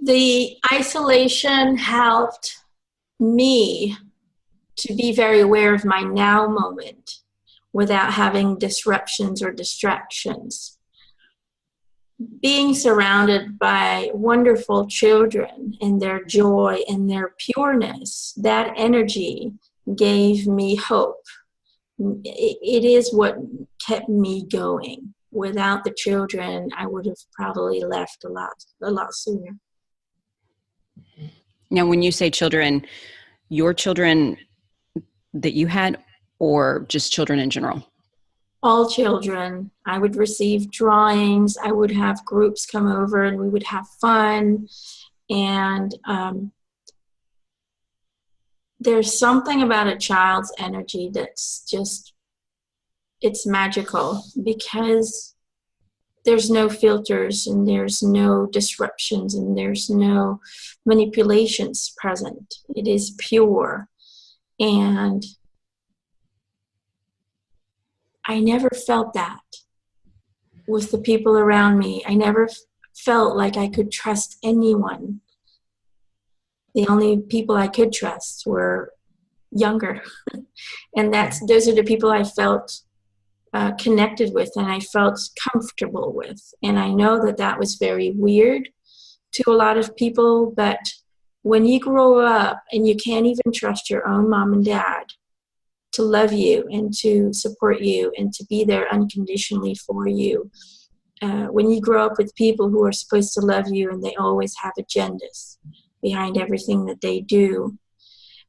The isolation helped me to be very aware of my now moment without having disruptions or distractions. Being surrounded by wonderful children and their joy and their pureness, that energy gave me hope. It is what kept me going. Without the children, I would have probably left a lot sooner. Now, when you say children, your children that you had, or just children in general? All children. I would receive drawings. I would have groups come over and we would have fun. And there's something about a child's energy that's just, it's magical because there's no filters and there's no disruptions and there's no manipulations present. It is pure. And I never felt that with the people around me. I never felt like I could trust anyone. The only people I could trust were younger. And those are the people I felt connected with and I felt comfortable with. And I know that was very weird to a lot of people, but when you grow up and you can't even trust your own mom and dad to love you and to support you and to be there unconditionally for you, when you grow up with people who are supposed to love you and they always have agendas behind everything that they do,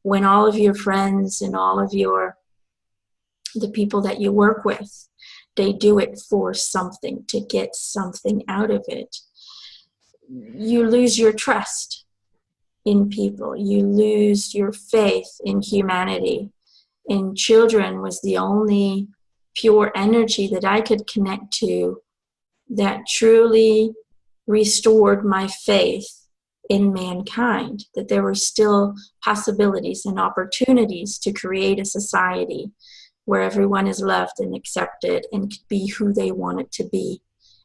when all of your friends and all of the people that you work with, they do it for something, to get something out of it, you lose your trust in people. You lose your faith in humanity. And children was the only pure energy that I could connect to that truly restored my faith in mankind, that there were still possibilities and opportunities to create a society where everyone is loved and accepted and could be who they wanted to be.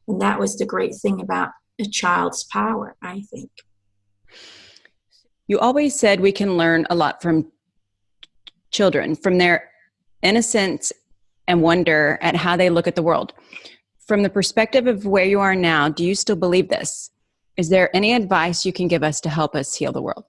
And that was the great thing about a child's power, I think. You always said we can learn a lot from children, from their innocence and wonder at how they look at the world. From the perspective of where you are now, do you still believe this? Is there any advice you can give us to help us heal the world?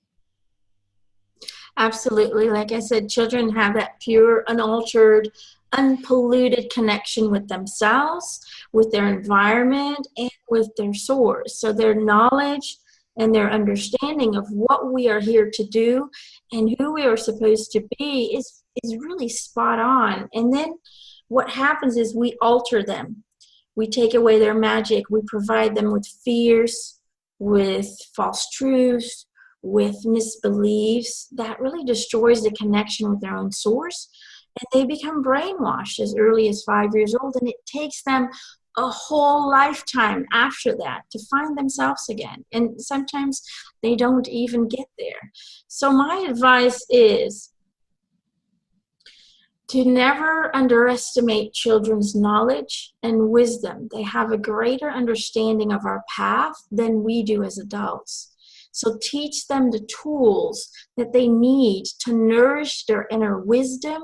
Absolutely. Like I said, children have that pure, unaltered, unpolluted connection with themselves, with their environment, and with their source. So their knowledge and their understanding of what we are here to do and who we are supposed to be is really spot on. And then what happens is we alter them. We take away their magic. We provide them with fears, with false truths, with misbeliefs that really destroys the connection with their own source. And they become brainwashed as early as 5 years old. And it takes them a whole lifetime after that to find themselves again. And sometimes they don't even get there. So my advice is to never underestimate children's knowledge and wisdom. They have a greater understanding of our path than we do as adults. So teach them the tools that they need to nourish their inner wisdom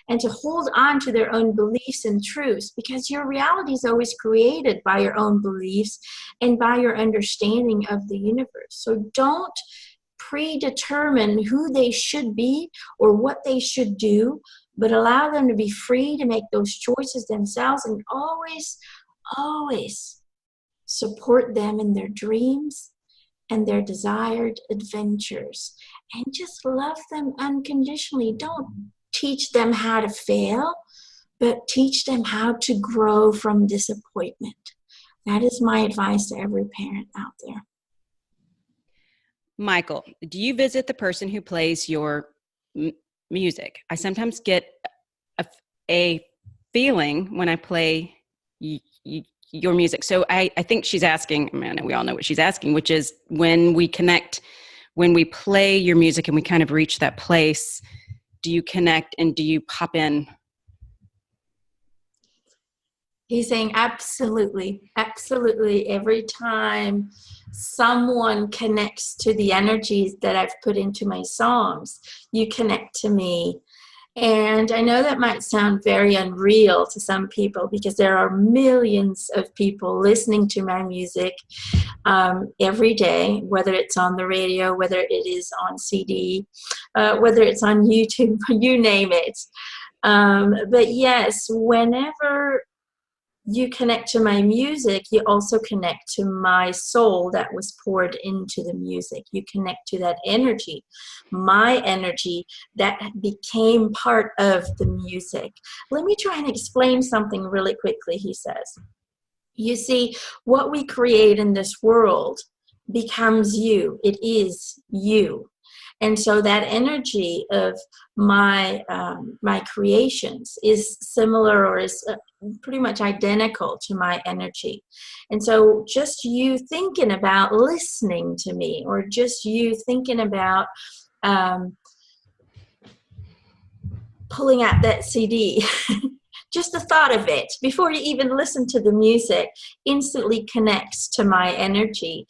and to hold on to their own beliefs and truths, because your reality is always created by your own beliefs and by your understanding of the universe. So don't predetermine who they should be or what they should do, but allow them to be free to make those choices themselves, and always support them in their dreams and their desired adventures, and just love them unconditionally. Don't teach them how to fail, but teach them how to grow from disappointment. That is my advice to every parent out there. Michael, do you visit the person who plays your music? I sometimes get a feeling when I play your music. So I think she's asking, we all know what she's asking, which is when we connect, when we play your music and we kind of reach that place, do you connect and do you pop in? He's saying absolutely, absolutely. Every time someone connects to the energies that I've put into my songs, you connect to me. And I know that might sound very unreal to some people because there are millions of people listening to my music every day, whether it's on the radio, whether it is on CD, whether it's on YouTube, you name it. But yes, whenever you connect to my music, you also connect to my soul that was poured into the music. You connect to that energy, my energy that became part of the music. Let me try and explain something really quickly, he says. You see, what we create in this world becomes you. It is you. And so that energy of my my creations is similar, or is pretty much identical to my energy. And so just you thinking about listening to me, or just you thinking about pulling out that CD, just the thought of it, before you even listen to the music, instantly connects to my energy,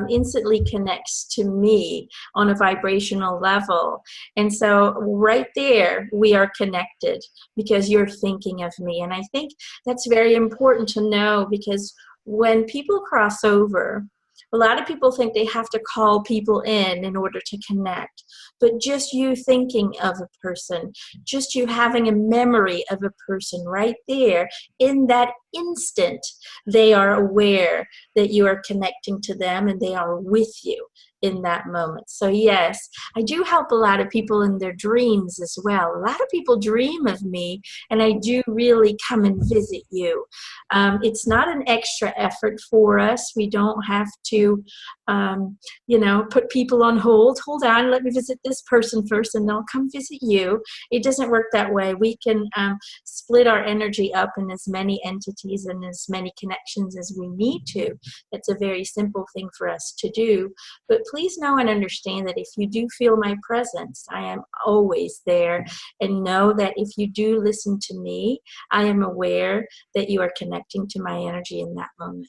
instantly connects to me on a vibrational level. And so right there, we are connected because you're thinking of me. And I think that's very important to know, because when people cross over, a lot of people think they have to call people in order to connect. But just you thinking of a person, just you having a memory of a person right there, in that instant, they are aware that you are connecting to them and they are with you in that moment. So yes, I do help a lot of people in their dreams as well. A lot of people dream of me, and I do really come and visit you. It's not an extra effort for us. We don't have to, put people on hold. Hold on, let me visit this person first, and they'll come visit you. It doesn't work that way. We can split our energy up in as many entities and as many connections as we need to. That's a very simple thing for us to do. But please know and understand that if you do feel my presence, I am always there. And know that if you do listen to me, I am aware that you are connecting to my energy in that moment.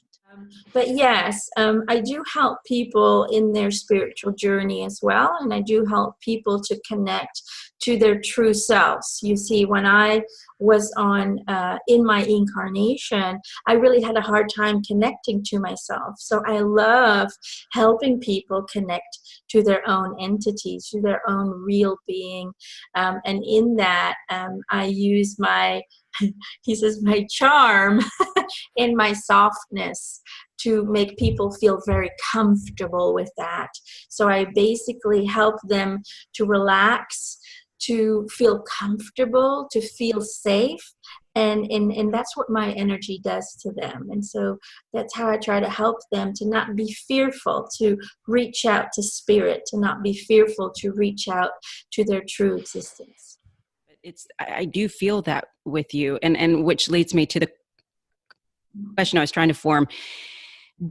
But yes, I do help people in their spiritual journey as well, and I do help people to connect to their true selves. You see, when I was in my incarnation, I really had a hard time connecting to myself. So I love helping people connect to their own entities, to their own real being, and in that, I use my he says my charm and my softness to make people feel very comfortable with that. So I basically help them to relax, to feel comfortable, to feel safe. And that's what my energy does to them. And so that's how I try to help them to not be fearful, to reach out to spirit, to not be fearful, to reach out to their true existence. I do feel that with you, and which leads me to the question I was trying to form. Were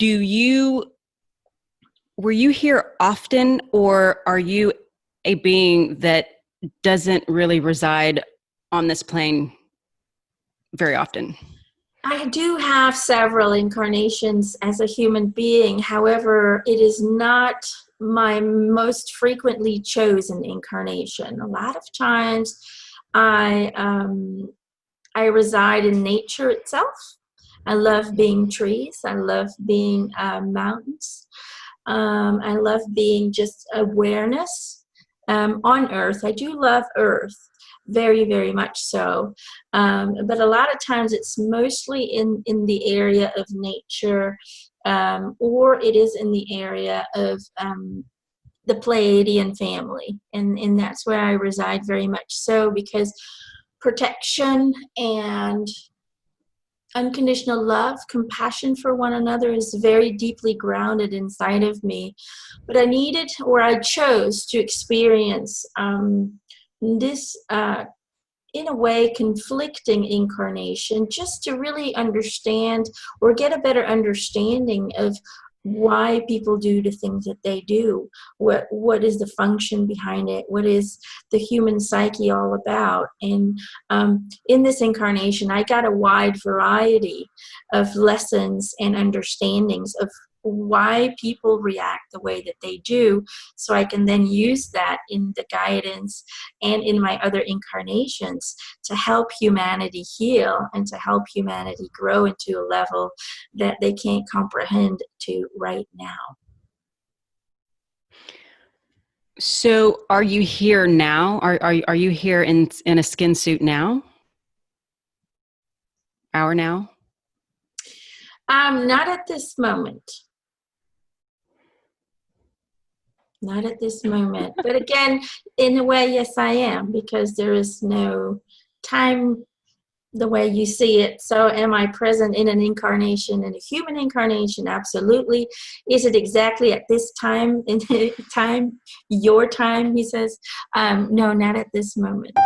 you here often, or are you a being that doesn't really reside on this plane very often? I do have several incarnations as a human being. However, it is not my most frequently chosen incarnation. A lot of times I reside in nature itself. I love being trees. I love being mountains. I love being just awareness on earth. I do love earth very, very much so. But a lot of times it's mostly in the area of nature, or it is in the area of the Pleiadian family. And that's where I reside very much so, because protection and unconditional love, compassion for one another is very deeply grounded inside of me. But I needed, or I chose to experience this, in a way, conflicting incarnation, just to really understand or get a better understanding of why people do the things that they do. What is the function behind it? What is the human psyche all about? And in this incarnation, I got a wide variety of lessons and understandings of why people react the way that they do, so I can then use that in the guidance and in my other incarnations to help humanity heal and to help humanity grow into a level that they can't comprehend to right now. So are you here now? Are you here in a skin suit now? Our now? Not at this moment. Not at this moment. But again, in a way, yes, I am, because there is no time the way you see it. So am I present in an incarnation, in a human incarnation? Absolutely. Is it exactly at this time, in the time, your time, he says? No, not at this moment.